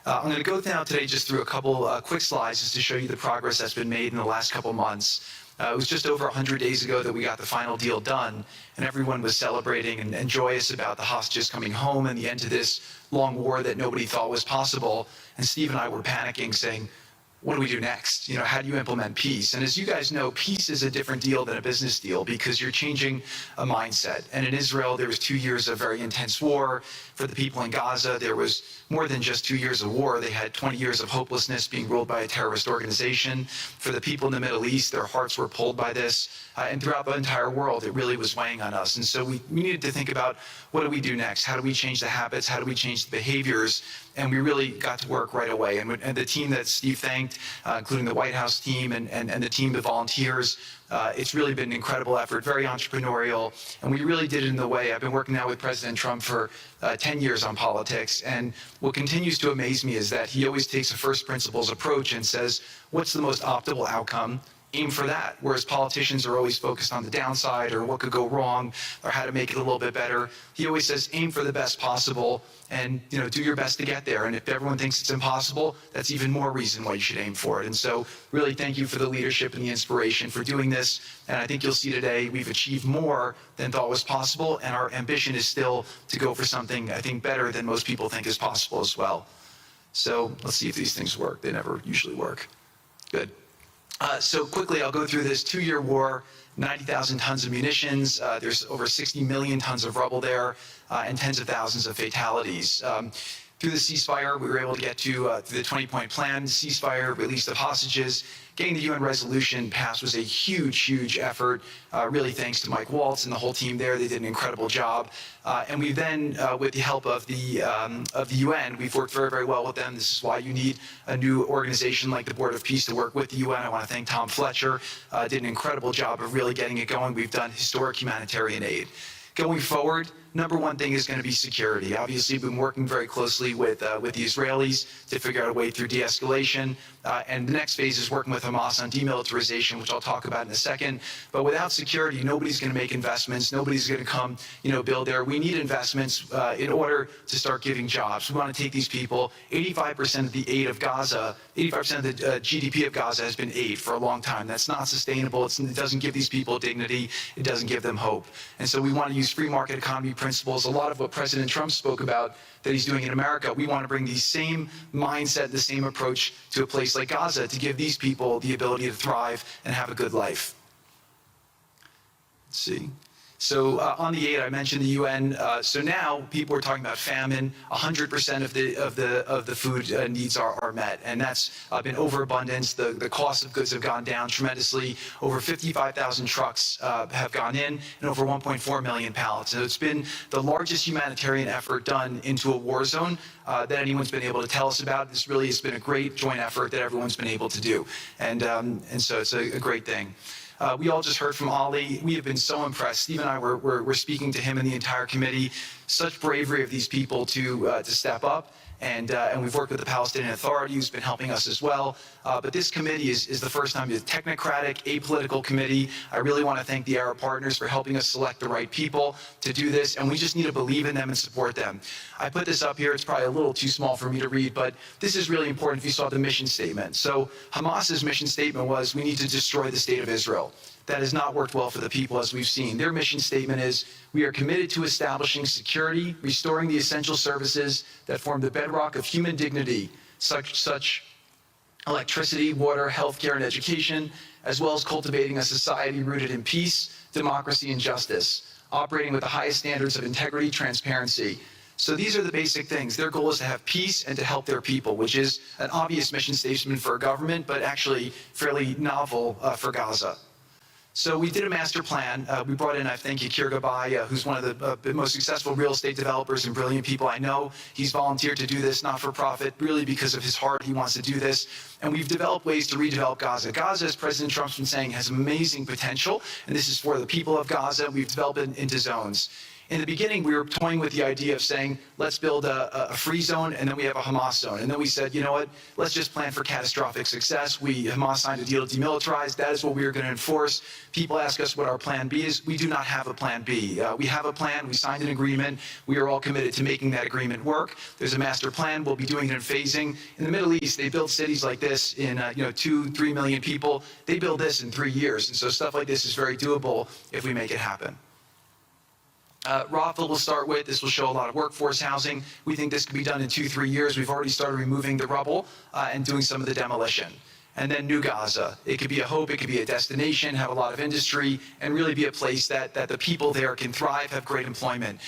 H: I'm going to go now today just through a couple quick slides just to show you the progress that's been made in the last couple months. It was just over 100 days ago that we got the final deal done, and everyone was celebrating and joyous about the hostages coming home and the end to this long war that nobody thought was possible. And Steve and I were panicking, saying, what do we do next? How do you implement peace? And as you guys know, peace is a different deal than a business deal because you're changing a mindset. And in Israel, there was 2 years of very intense war. For the people in Gaza, there was more than just 2 years of war. They had 20 years of hopelessness being ruled by a terrorist organization. For the people in the Middle East, their hearts were pulled by this. And throughout the entire world, it really was weighing on us. And so we needed to think about, what do we do next? How do we change the habits? How do we change the behaviors? And we really got to work right away. And the team that Steve thanked, including the White House team and the team of volunteers, it's really been an incredible effort, very entrepreneurial. And we really did it in the way. I've been working now with President Trump for 10 years on politics. And what continues to amaze me is that he always takes a first principles approach and says, what's the most optimal outcome? Aim for that. Whereas politicians are always focused on the downside or what could go wrong or how to make it a little bit better. He always says, aim for the best possible and do your best to get there. And if everyone thinks it's impossible, that's even more reason why you should aim for it. And so really thank you for the leadership and the inspiration for doing this. And I think you'll see today we've achieved more than thought was possible. And our ambition is still to go for something, I think, better than most people think is possible as well. So let's see if these things work. They never usually work. Good. So quickly, I'll go through this 2-year war, 90,000 tons of munitions. There's over 60 million tons of rubble there and tens of thousands of fatalities. Through the ceasefire, we were able to get to through the 20-point plan, ceasefire, release of hostages, getting the UN resolution passed was a huge effort, really thanks to Mike Waltz and the whole team there. They did an incredible job. And we then, with the help of the UN, we've worked very well with them. This is why you need a new organization like the Board of Peace to work with the UN. I want to thank Tom Fletcher, did an incredible job of really getting it going. We've done historic humanitarian aid. Going forward, number one thing is going to be security. Obviously, we've been working very closely with the Israelis to figure out a way through de-escalation. And the next phase is working with Hamas on demilitarization, which I'll talk about in a second. But without security, nobody's going to make investments. Nobody's going to come, build there. We need investments in order to start giving jobs. We want to take these people. 85% of the aid of Gaza, 85% of the GDP of Gaza has been aid for a long time. That's not sustainable. It doesn't give these people dignity. It doesn't give them hope. And so we want to use free market economy principles. A lot of what President Trump spoke about that he's doing in America, we want to bring the same mindset, the same approach to a place like Gaza to give these people the ability to thrive and have a good life. Let's see. So on the aid, I mentioned the UN. So now people are talking about famine. 100% of the food needs are met, and that's been overabundance. The cost of goods have gone down tremendously. Over 55,000 trucks have gone in, and over 1.4 million pallets. So it's been the largest humanitarian effort done into a war zone that anyone's been able to tell us about. This really has been a great joint effort that everyone's been able to do, and so it's a great thing. We all just heard from Ali. We have been so impressed. Steve and I were speaking to him and the entire committee. Such bravery of these people to step up. And we've worked with the Palestinian Authority, who's been helping us as well. But this committee is the first time it's a technocratic, apolitical committee. I really want to thank the Arab partners for helping us select the right people to do this, and we just need to believe in them and support them. I put this up here. It's probably a little too small for me to read, but this is really important if you saw the mission statement. So Hamas's mission statement was, we need to destroy the state of Israel. That has not worked well for the people, as we've seen. Their mission statement is, we are committed to establishing security, restoring the essential services that form the bedrock of human dignity, such electricity, water, healthcare, and education, as well as cultivating a society rooted in peace, democracy, and justice, operating with the highest standards of integrity, transparency. So these are the basic things. Their goal is to have peace and to help their people, which is an obvious mission statement for a government, but actually fairly novel for Gaza. So we did a master plan. We brought in, I think, Yakir Gabay, who's one of the most successful real estate developers and brilliant people I know. He's volunteered to do this, not for profit, really because of his heart. He wants to do this. And we've developed ways to redevelop Gaza. Gaza, as President Trump's been saying, has amazing potential. And this is for the people of Gaza. We've developed it into zones. In the beginning, we were toying with the idea of saying, let's build a free zone, and then we have a Hamas zone. And then we said, you know what, let's just plan for catastrophic success. Hamas signed a deal to demilitarize. That is what we are going to enforce. People ask us what our plan B is. We do not have a plan B. We have a plan. We signed an agreement. We are all committed to making that agreement work. There's a master plan. We'll be doing it in phasing. In the Middle East, they build cities like this in 2-3 million people. They build this in 3 years. And so stuff like this is very doable if we make it happen. Rothel will start with. This will show a lot of workforce housing. We think this can be done in 2-3 years. We've already started removing the rubble and doing some of the demolition. And then New Gaza. It could be a hope, it could be a destination, have a lot of industry, and really be a place that the people there can thrive, have great employment.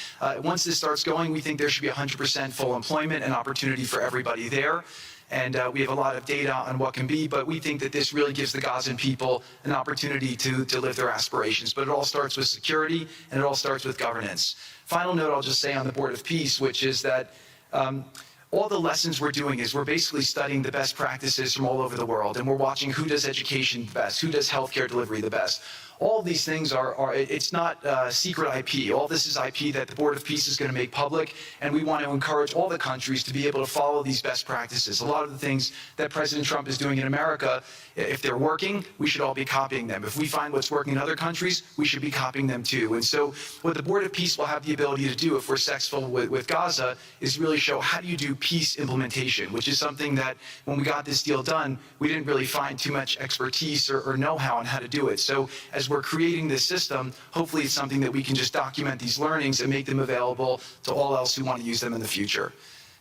H: Once this starts going, we think there should be 100% full employment and opportunity for everybody there. And we have a lot of data on what can be, but we think that this really gives the Gazan people an opportunity to live their aspirations. But it all starts with security, and it all starts with governance. Final note I'll just say on the Board of Peace, which is that all the lessons we're doing is we're basically studying the best practices from all over the world, and we're watching who does education the best, who does healthcare delivery the best. All of these things it's not secret IP. All this is IP that the Board of Peace is going to make public, and we want to encourage all the countries to be able to follow these best practices. A lot of the things that President Trump is doing in America, if they're working, we should all be copying them. If we find what's working in other countries, we should be copying them too. And so what the Board of Peace will have the ability to do if we're successful with Gaza is really show how do you do peace implementation, which is something that when we got this deal done, we didn't really find too much expertise or know-how on how to do it. So as we're creating this system, hopefully it's something that we can just document these learnings and make them available to all else who want to use them in the future.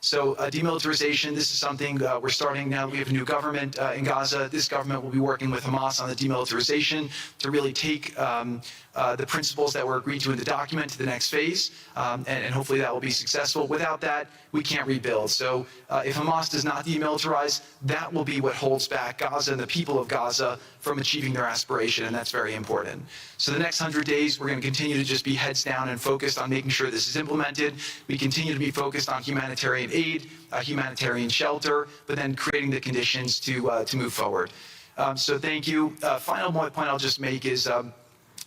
H: So demilitarization, this is something we're starting now. We have a new government in Gaza. This government will be working with Hamas on the demilitarization to really take the principles that were agreed to in the document to the next phase, and hopefully that will be successful. Without that, we can't rebuild. So if Hamas does not demilitarize, that will be what holds back Gaza and the people of Gaza from achieving their aspiration, and that's very important. So the next 100 days, we're going to continue to just be heads down and focused on making sure this is implemented. We continue to be focused on humanitarian aid, humanitarian shelter, but then creating the conditions to move forward. So thank you. Final point I'll just make is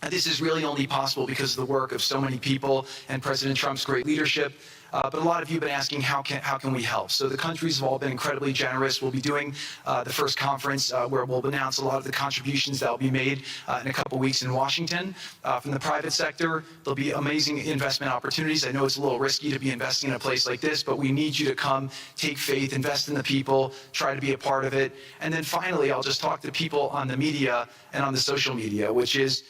H: this is really only possible because of the work of so many people and President Trump's great leadership. But a lot of you have been asking, how can we help? So the countries have all been incredibly generous. We'll be doing the first conference where we'll announce a lot of the contributions that will be made in a couple weeks in Washington. From the private sector, there'll be amazing investment opportunities. I know it's a little risky to be investing in a place like this, but we need you to come, take faith, invest in the people, try to be a part of it. And then finally, I'll just talk to people on the media and on the social media, which is,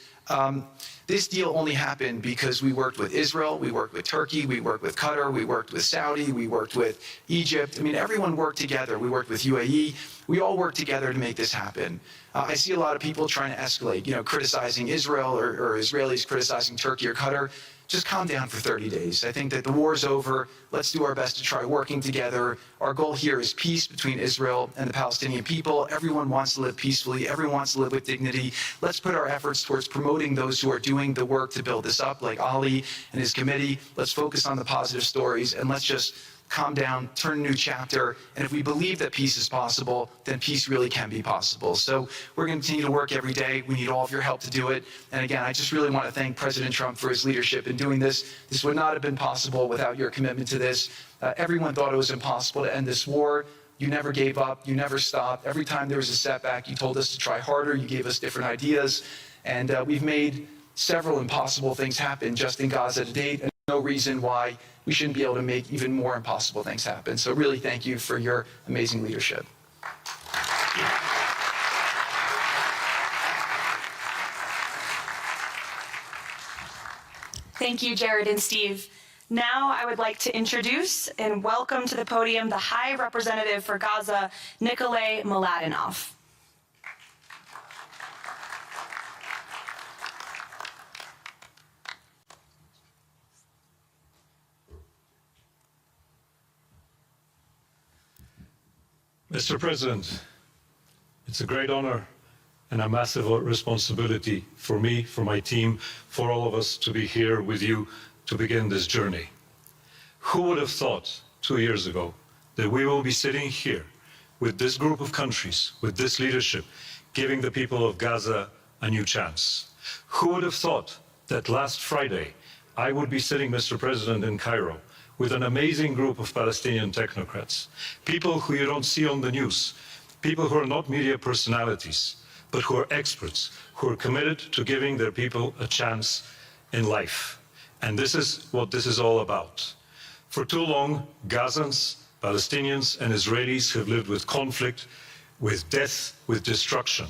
H: this deal only happened because we worked with Israel, we worked with Turkey, we worked with Qatar, we worked with Saudi, we worked with Egypt. I mean, everyone worked together. We worked with UAE. We all worked together to make this happen. I see a lot of people trying to escalate, criticizing Israel or Israelis criticizing Turkey or Qatar. Just calm down for 30 days. I think that the war's over. Let's do our best to try working together. Our goal here is peace between Israel and the Palestinian people. Everyone wants to live peacefully. Everyone wants to live with dignity. Let's put our efforts towards promoting those who are doing the work to build this up, like Ali and his committee. Let's focus on the positive stories, and let's just calm down, turn a new chapter, and if we believe that peace is possible, then peace really can be possible. So we're going to continue to work every day. We need all of your help to do it. And again, I just really want to thank President Trump for his leadership in doing this. This would not have been possible without your commitment to this. Everyone thought it was impossible to end this war. You never gave up. You never stopped. Every time there was a setback, you told us to try harder. You gave us different ideas. And we've made several impossible things happen just in Gaza to date. And no reason why we shouldn't be able to make even more impossible things happen. So really thank you for your amazing leadership.
C: Thank you, Jared and Steve. Now I would like to introduce and welcome to the podium the High Representative for Gaza, Nikolay Mladenov.
I: Mr. President, it's a great honor and a massive responsibility for me, for my team, for all of us to be here with you to begin this journey. Who would have thought 2 years ago that we will be sitting here with this group of countries, with this leadership, giving the people of Gaza a new chance? Who would have thought that last Friday I would be sitting, Mr. President, in Cairo with an amazing group of Palestinian technocrats, people who you don't see on the news, people who are not media personalities, but who are experts, who are committed to giving their people a chance in life. And this is what this is all about. For too long, Gazans, Palestinians, and Israelis have lived with conflict, with death, with destruction.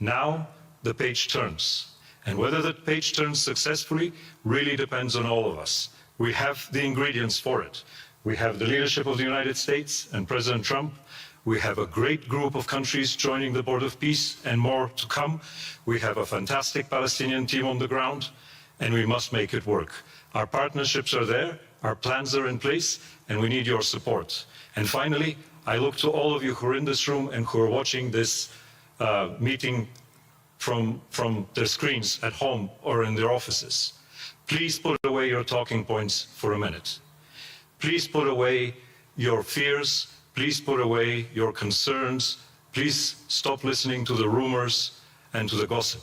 I: Now, the page turns. And whether that page turns successfully really depends on all of us. We have the ingredients for it. We have the leadership of the United States and President Trump. We have a great group of countries joining the Board of Peace and more to come. We have a fantastic Palestinian team on the ground, and we must make it work. Our partnerships are there, our plans are in place, and we need your support. And finally, I look to all of you who are in this room and who are watching this meeting from their screens at home or in their offices. Please put away your talking points for a minute. Please put away your fears. Please put away your concerns. Please stop listening to the rumors and to the gossip.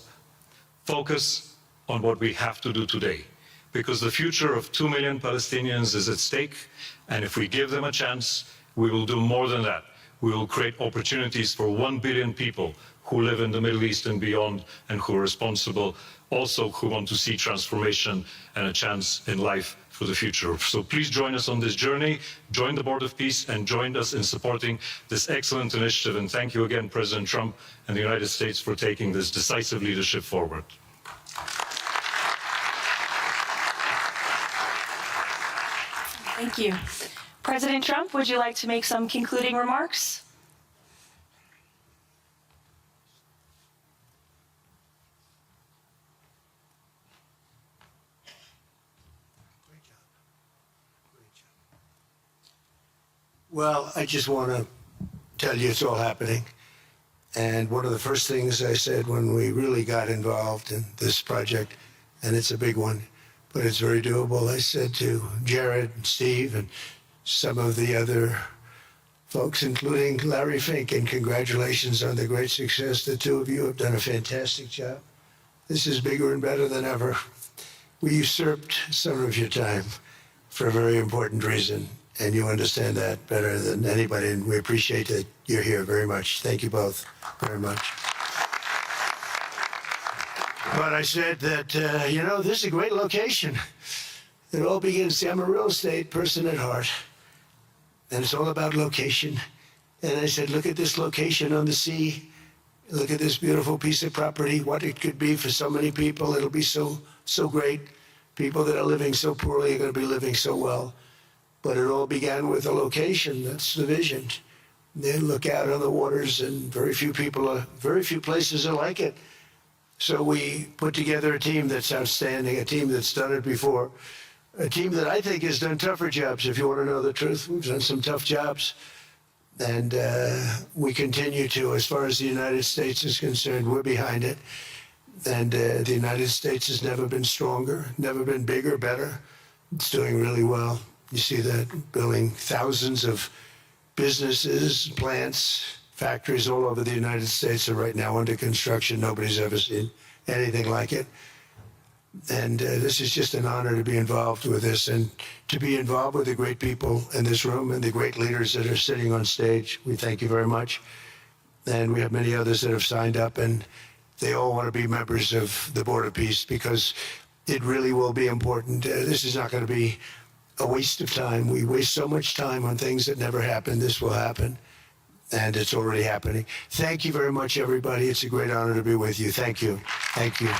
I: Focus on what we have to do today, because the future of 2 million Palestinians is at stake, and if we give them a chance, we will do more than that. We will create opportunities for 1 billion people who live in the Middle East and beyond, and who are responsible, also who want to see transformation and a chance in life for the future. So please join us on this journey, join the Board of Peace, and join us in supporting this excellent initiative. And thank you again, President Trump and the United States, for taking this decisive leadership forward.
C: Thank you. President Trump, would you like to make some concluding remarks?
B: Well, I just want to tell you it's all happening. And one of the first things I said when we really got involved in this project, and it's a big one, but it's very doable, I said to Jared and Steve and some of the other folks, including Larry Fink, and congratulations on the great success. The two of you have done a fantastic job. This is bigger and better than ever. We usurped some of your time for a very important reason, and you understand that better than anybody, and we appreciate that you're here very much. Thank you both very much. But I said that, this is a great location. It all begins, see, I'm a real estate person at heart, and it's all about location. And I said, look at this location on the sea. Look at this beautiful piece of property, what it could be for so many people. It'll be so great. People that are living so poorly are going to be living so well. But it all began with a location. That's the vision. Then look out on the waters, and very few places are like it. So we put together a team that's outstanding, a team that's done it before, a team that I think has done tougher jobs, if you want to know the truth. We've done some tough jobs. And we continue to, as far as the United States is concerned, we're behind it. And the United States has never been stronger, never been bigger, better. It's doing really well. You see that, building thousands of businesses, plants, factories all over the United States are right now under construction. Nobody's ever seen anything like it. And this is just an honor to be involved with this and to be involved with the great people in this room and the great leaders that are sitting on stage. We thank you very much. And we have many others that have signed up, and they all want to be members of the Board of Peace because it really will be important. This is not going to be a waste of time. We waste so much time on things that never happen. This will happen, and it's already happening. Thank you very much, everybody. It's a great honor to be with you. Thank you. Thank you.